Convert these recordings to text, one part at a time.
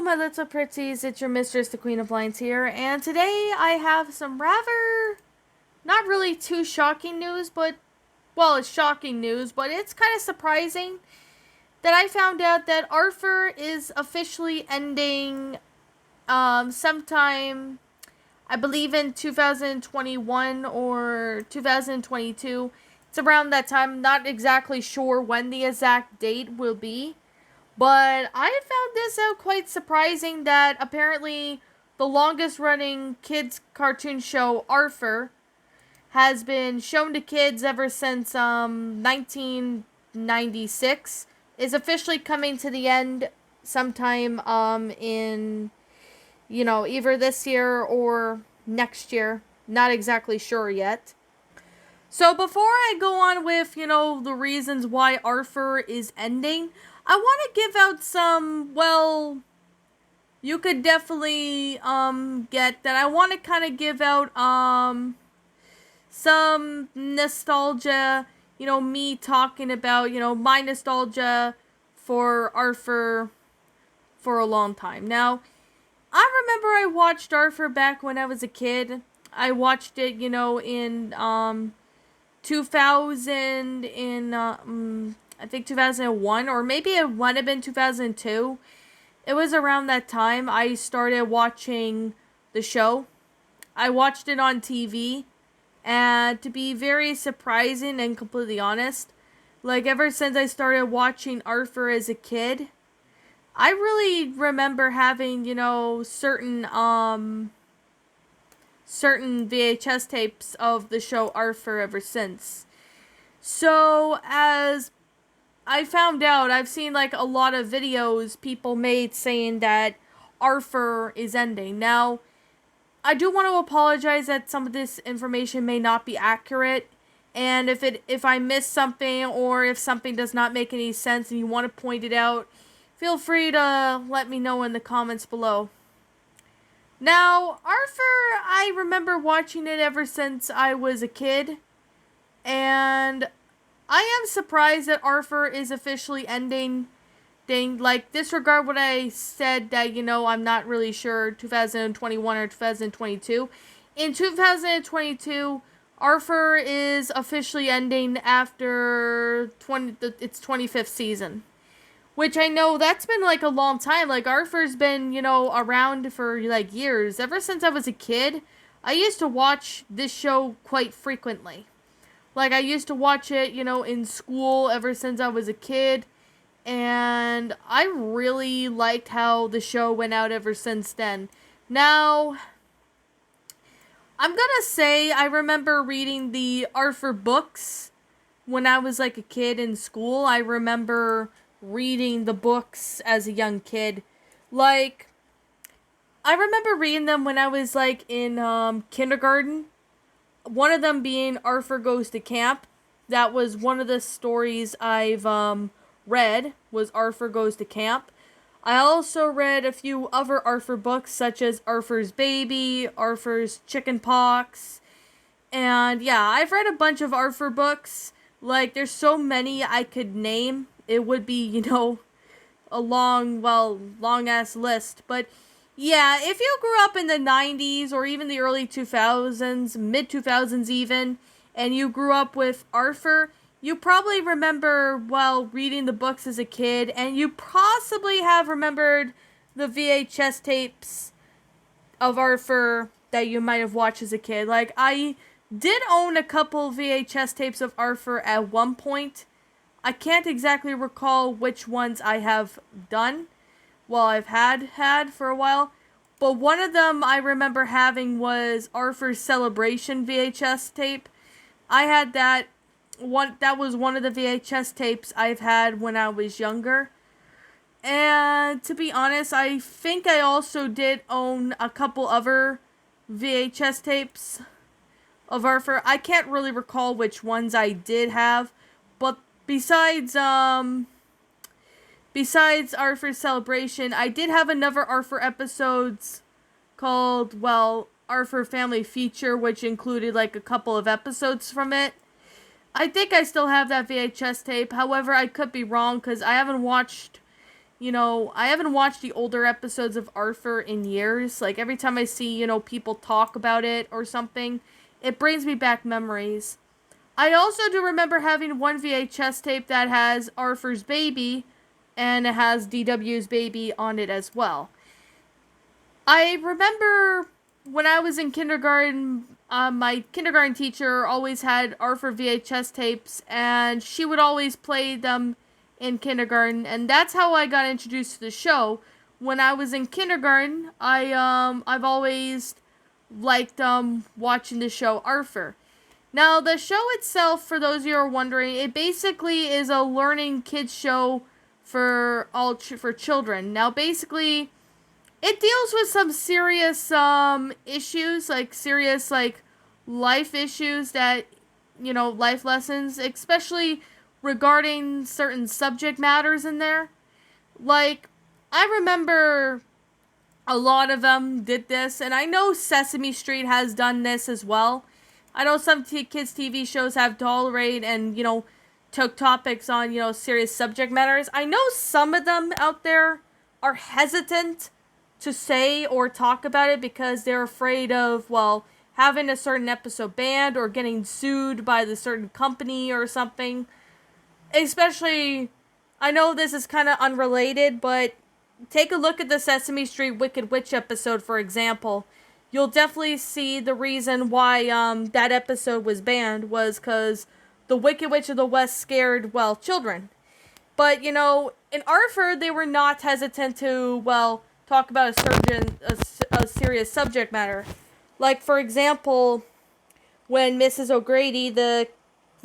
my little pretties, it's your mistress, the Queen of Lions here, and today I have some rather, not really too shocking news, but, well, it's shocking news, but it's kind of surprising that I found out that Arthur is officially ending, sometime, I believe in 2021 or 2022. It's around that time, not exactly sure when the exact date will be. But I found this out quite surprising that apparently the longest running kids cartoon show, Arthur, has been shown to kids ever since 1996, is officially coming to the end sometime in, either this year or next year. Not exactly sure yet. So before I go on with, the reasons why Arthur is ending, I want to give out some, well, you could definitely get that. I want to kind of give out some nostalgia, me talking about, my nostalgia for Arthur for a long time. Now, I remember I watched Arthur back when I was a kid. I watched it, in 2000 in I think 2001, or maybe it might have been 2002. It was around that time I started watching the show. I watched it on TV, and to be very surprising and completely honest, like ever since I started watching Arthur as a kid, I really remember having, certain VHS tapes of the show Arthur ever since. So, as I found out, I've seen like a lot of videos people made saying that Arthur is ending. Now, I do want to apologize that some of this information may not be accurate, and if I missed something or if something does not make any sense and you want to point it out, feel free to let me know in the comments below. Now, Arthur, I remember watching it ever since I was a kid, and I am surprised that Arthur is officially ending. Like, disregard what I said that, I'm not really sure 2021 or 2022. In 2022, Arthur is officially ending after its 25th season. Which I know that's been like a long time. Like, Arthur's been, around for like years. Ever since I was a kid, I used to watch this show quite frequently. Like, I used to watch it, in school ever since I was a kid. And I really liked how the show went out ever since then. Now, I'm gonna say I remember reading the Arthur books when I was like a kid in school. I remember reading the books as a young kid. Like, I remember reading them when I was like in kindergarten. One of them being Arthur Goes to Camp. That was one of the stories I've read, was Arthur Goes to Camp. I also read a few other Arthur books, such as Arthur's Baby, Arthur's Chicken Pox, and yeah, I've read a bunch of Arthur books. Like, there's so many I could name. It would be, a long-ass list. But yeah, if you grew up in the 90s or even the early 2000s, mid-2000s even, and you grew up with Arthur, you probably remember, reading the books as a kid, and you possibly have remembered the VHS tapes of Arthur that you might have watched as a kid. Like, I did own a couple VHS tapes of Arthur at one point. I can't exactly recall which ones I have done. Well, I've had for a while. But one of them I remember having was Arthur's Celebration VHS tape. I had that. That was one of the VHS tapes I've had when I was younger. And to be honest, I think I also did own a couple other VHS tapes of Arthur. I can't really recall which ones I did have, but besides Arthur's Celebration, I did have another Arthur episodes called, Arthur Family Feature, which included like a couple of episodes from it. I think I still have that VHS tape. However, I could be wrong because I haven't watched I haven't watched the older episodes of Arthur in years. Like, every time I see, people talk about it or something, it brings me back memories. I also do remember having one VHS tape that has Arthur's baby, and it has DW's baby on it as well. I remember when I was in kindergarten, my kindergarten teacher always had Arthur VHS tapes, and she would always play them in kindergarten, and that's how I got introduced to the show. When I was in kindergarten, I've always liked watching the show Arthur. Now, the show itself, for those of you who are wondering, it basically is a learning kids show for for children. Now, basically, it deals with some serious issues, like serious life issues that life lessons, especially regarding certain subject matters in there. Like, I remember a lot of them did this, and I know Sesame Street has done this as well. I know some kids TV shows have tolerate and took topics on serious subject matters. I know some of them out there are hesitant to say or talk about it because they're afraid of, well, having a certain episode banned or getting sued by the certain company or something. Especially, I know this is kind of unrelated, but take a look at the Sesame Street Wicked Witch episode, for example. You'll definitely see the reason why that episode was banned was because the Wicked Witch of the West scared, well, children. But, in Arthur, they were not hesitant to, well, talk about a serious subject matter. Like, for example, when Mrs. O'Grady, the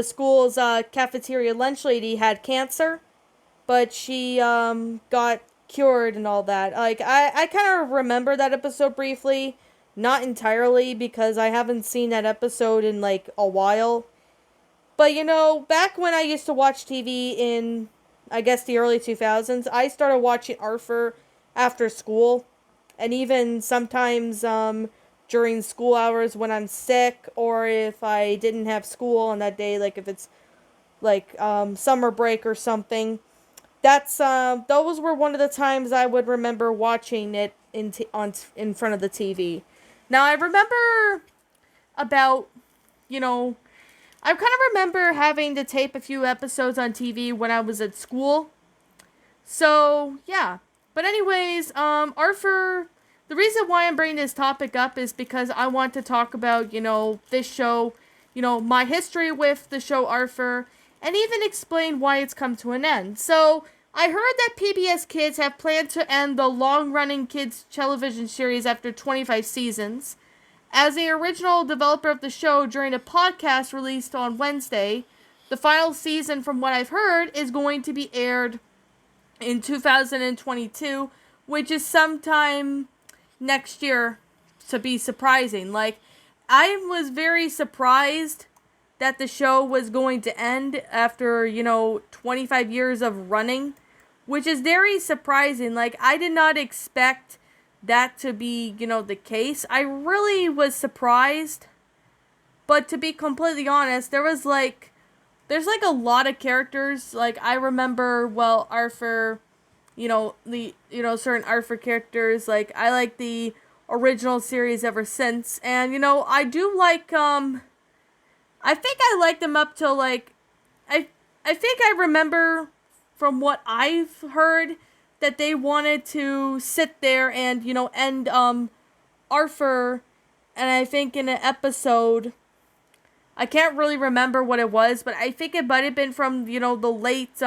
school's cafeteria lunch lady, had cancer, but she got cured and all that. Like, I kind of remember that episode briefly. Not entirely, because I haven't seen that episode in, a while. But, back when I used to watch TV in, I guess, the early 2000s, I started watching Arthur after school. And even sometimes during school hours when I'm sick, or if I didn't have school on that day, if it's, summer break or something. Those were one of the times I would remember watching it in front of the TV. Now, I remember about, I kind of remember having to tape a few episodes on TV when I was at school. So, yeah. But anyways, Arthur, the reason why I'm bringing this topic up is because I want to talk about, this show, my history with the show Arthur, and even explain why it's come to an end. So, I heard that PBS Kids have planned to end the long-running kids television series after 25 seasons. As the original developer of the show during a podcast released on Wednesday, the final season, from what I've heard, is going to be aired in 2022, which is sometime next year, to be surprising. I was very surprised that the show was going to end after, 25 years of running, which is very surprising. I did not expect that to be, the case. I really was surprised. But to be completely honest, there's a lot of characters. I remember, well, Arthur, certain Arthur characters. I like the original series ever since. And, I do like, I think I liked them up till, I think I remember from what I've heard that they wanted to sit there and, end, Arthur, and I think in an episode, I can't really remember what it was, but I think it might have been from, the late,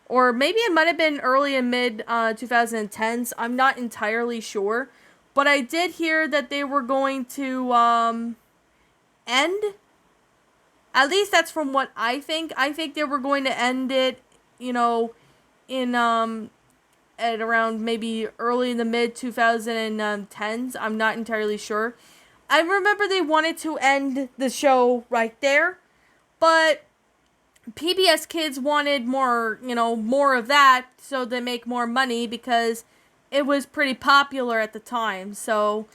or maybe it might have been early and mid, 2010s, I'm not entirely sure, but I did hear that they were going to, end. At least that's from what I think. I think they were going to end it, in, at around maybe early in the mid 2010s. I'm not entirely sure. I remember they wanted to end the show right there, but PBS Kids wanted more, more of that so they make more money because it was pretty popular at the time. So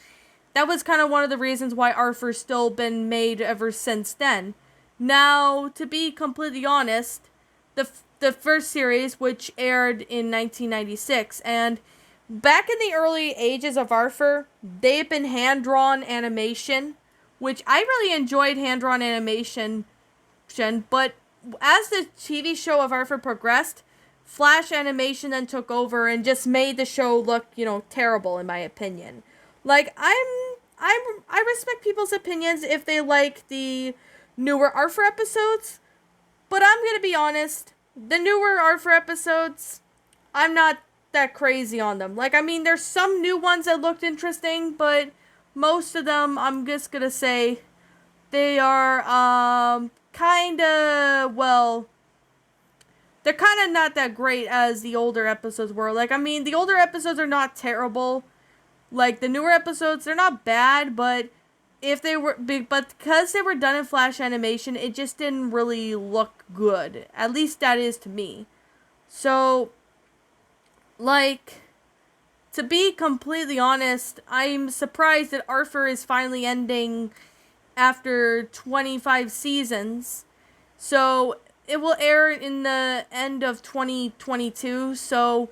that was kind of one of the reasons why Arthur's still been made ever since then. Now, to be completely honest, the first series, which aired in 1996. And back in the early ages of Arthur, they had been hand-drawn animation, which I really enjoyed hand-drawn animation, but as the TV show of Arthur progressed, Flash animation then took over and just made the show look, terrible in my opinion. Like, I respect people's opinions if they like the newer Arthur episodes, but I'm gonna be honest, the newer Arthur episodes, I'm not that crazy on them. Like, there's some new ones that looked interesting, but most of them, I'm just gonna say, they are, they're kinda not that great as the older episodes were. Like, the older episodes are not terrible. Like, the newer episodes, they're not bad, but because they were done in Flash animation, it just didn't really look good. At least that is to me. So, like, to be completely honest, I'm surprised that Arthur is finally ending after 25 seasons. So, it will air in the end of 2022, so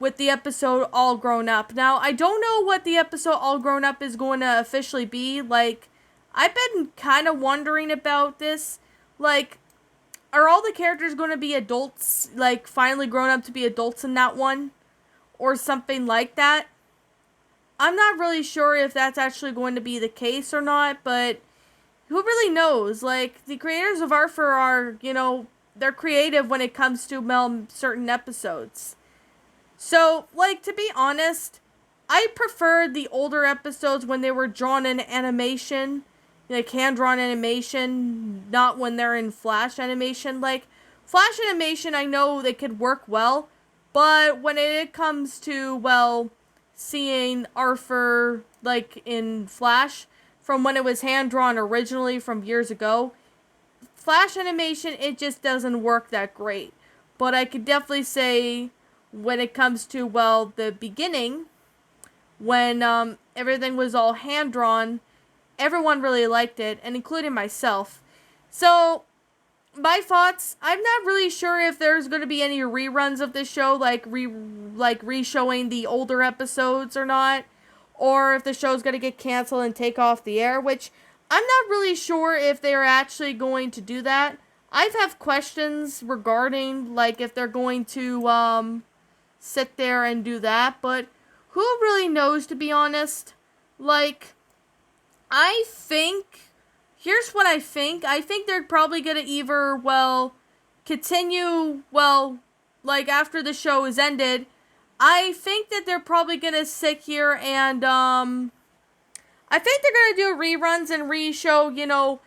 with the episode All Grown Up. Now, I don't know what the episode All Grown Up is going to officially be. Like, I've been kind of wondering about this. Like, are all the characters going to be adults, like, finally grown up to be adults in that one? Or something like that? I'm not really sure if that's actually going to be the case or not, but who really knows? Like, the creators of Arthur are, they're creative when it comes to certain episodes. So, like, to be honest, I preferred the older episodes when they were drawn in animation, like hand-drawn animation, not when they're in Flash animation. Like, Flash animation, I know they could work well, but when it comes to, seeing Arthur, like, in Flash, from when it was hand-drawn originally from years ago, Flash animation, it just doesn't work that great. But I could definitely say, when it comes to, the beginning, when everything was all hand-drawn, everyone really liked it, and including myself. So, my thoughts, I'm not really sure if there's going to be any reruns of this show, like re-showing the older episodes or not, or if the show's going to get canceled and take off the air, which I'm not really sure if they're actually going to do that. I have questions regarding, like, if they're going to, sit there and do that, but who really knows, to be honest? Like, here's what I think. I think they're probably gonna either, continue, like, after the show is ended. I think that they're probably gonna sit here and, I think they're gonna do reruns and re-show,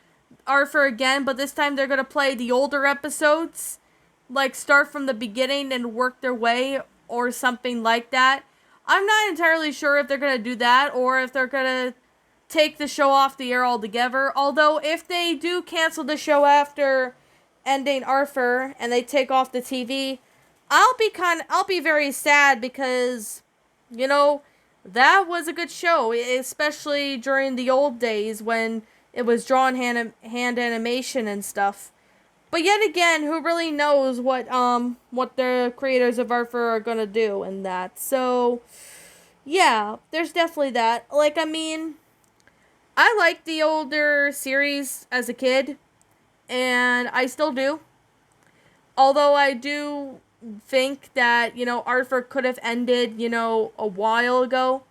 Arthur again, but this time they're gonna play the older episodes, like, start from the beginning and work their way, or something like that. I'm not entirely sure if they're going to do that, or if they're going to take the show off the air altogether. Although, if they do cancel the show after ending Arthur, and they take off the TV, I'll be very sad, because, that was a good show, especially during the old days, when it was drawn hand animation and stuff. But yet again, who really knows what the creators of Arthur are gonna do in that. So, yeah, there's definitely that. Like, I liked the older series as a kid, and I still do. Although I do think that, Arthur could have ended, a while ago.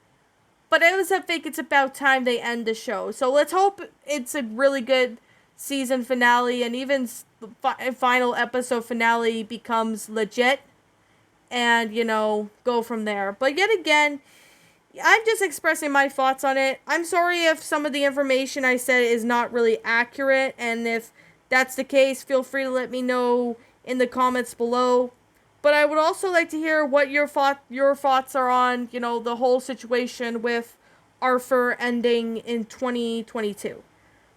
But I also think it's about time they end the show. So let's hope it's a really good season finale, and even final episode finale becomes legit, and, go from there. But yet again, I'm just expressing my thoughts on it. I'm sorry if some of the information I said is not really accurate, and if that's the case, feel free to let me know in the comments below. But I would also like to hear what your thoughts are on, the whole situation with Arthur ending in 2022.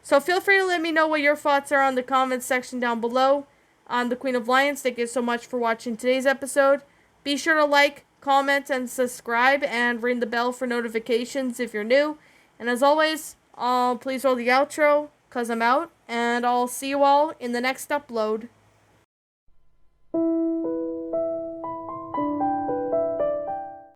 So feel free to let me know what your thoughts are on the comments section down below. I'm the Queen of Lions. Thank you so much for watching today's episode. Be sure to like, comment, and subscribe, and ring the bell for notifications if you're new. And as always, please roll the outro, 'cause I'm out, and I'll see you all in the next upload.